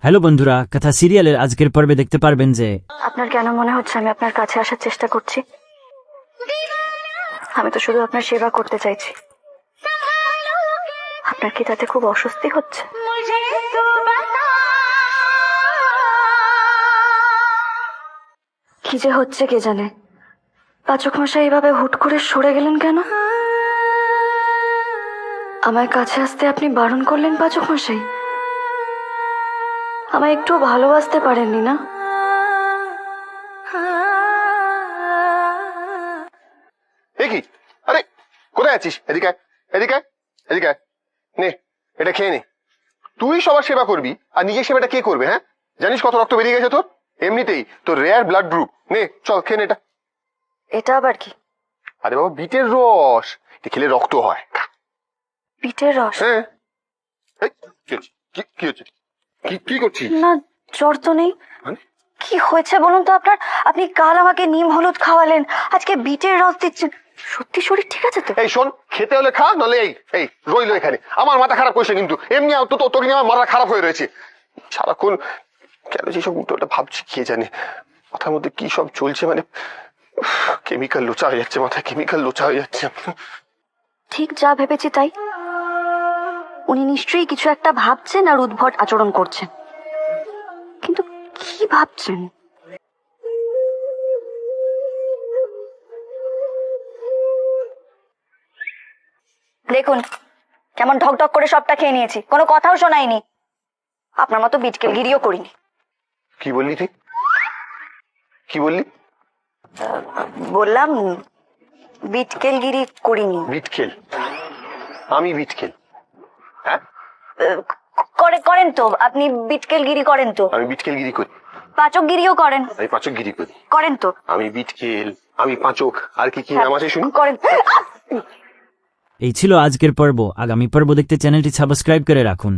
Hello বন্ধুরা, কথা সিরিয়ালের আজকের পর্বে দেখতে পারবেন যে আপনার কেন মনে হচ্ছে আমি আপনার কাছে আসার চেষ্টা করছি? আমি তো শুধু আপনার সেবা করতে চাইছি। আপনার কি তাতে খুব অস্বস্তি হচ্ছে? কি যে হচ্ছে কে জানে। পাচক মশাই এইভাবে হুট করে সরে গেলেন কেন? আমার কাছে আসতে আপনি বারণ করলেন পাচক মশাই? আমায় একটু ভালোবাসতে পারেননি না? কি আরে কোথায় আছিস? এদিকে আয়, এদিকে আয়, এদিকে আয়। নে এটা খেয়ে নে। তুই সবার সেবা করবি আর নিজের সেবাটা কে করবে? হ্যাঁ, জানিস কত রক্ত বেরিয়ে গেছে তোর? এমনিতেই তোর রেয়ার ব্লাড গ্রুপ। নে চল খেয়ে নে এটা। এটা আবার কি? আরে বাবা, বিটের রস, এটা খেলে রক্ত হয়। পিঠের রস? হ্যাঁ। এই, কি হচ্ছে? কি করছিস? না, জ্বর তো নেই। মানে? কি হয়েছে বলুন তো আপনার? আপনি কাল আমাকে নিম হলুদ খাওয়ালেন, আজকে বিটের রস দিচ্ছেন। সত্যি শরীর ঠিক আছে তো? এই শোন, খেতে হলে খা, নলে এই রইলো এখানে। আমার মাথা খারাপ করেছে কিন্তু, এমনি তোকে নিয়ে আমার মাথা খারাপ হয়ে রয়েছে সারাক্ষণ। কেন যে সব উল্টোটা ভাবছি কে জানে। মাথার মধ্যে কি সব চলছে, মানে কেমিক্যাল লোচা হয়ে যাচ্ছে, মাথায় কেমিক্যাল লোচা হয়ে যাচ্ছে। ঠিক যা ভেবেছি তাই। উনি নিশ্চয়ই কিছু একটা ভাবছেন আর উদ্ভট আচরণ করছেন, কিন্তু কি ভাবছেন? দেখুন কেমন ঢক ঢক করে সবটা খেয়ে নিয়েছি, কোনো কথাও শোনাইনি। আপনার মতো বিটকেলগিরিও করিনি। কি বললি তুই? কি বললি? বললাম বিটকেলগিরি করিনি। বিটকেল? আমি বিটকেল? হ্যাঁ, করেন তো আপনি, বিটকেলগিরি করেন তো। আমি বিটকেলগিরি করি? পাচকগিরিও করেন? আমি পাচকগিরি করি। করেন তো। আমি বিটকেল, আমি পাচক, আর কি কি নাম আছে শুনি? করেন। এই ছিল আজকের পর্ব। আগামী পর্ব দেখতে চ্যানেলটি সাবস্ক্রাইব করে রাখুন।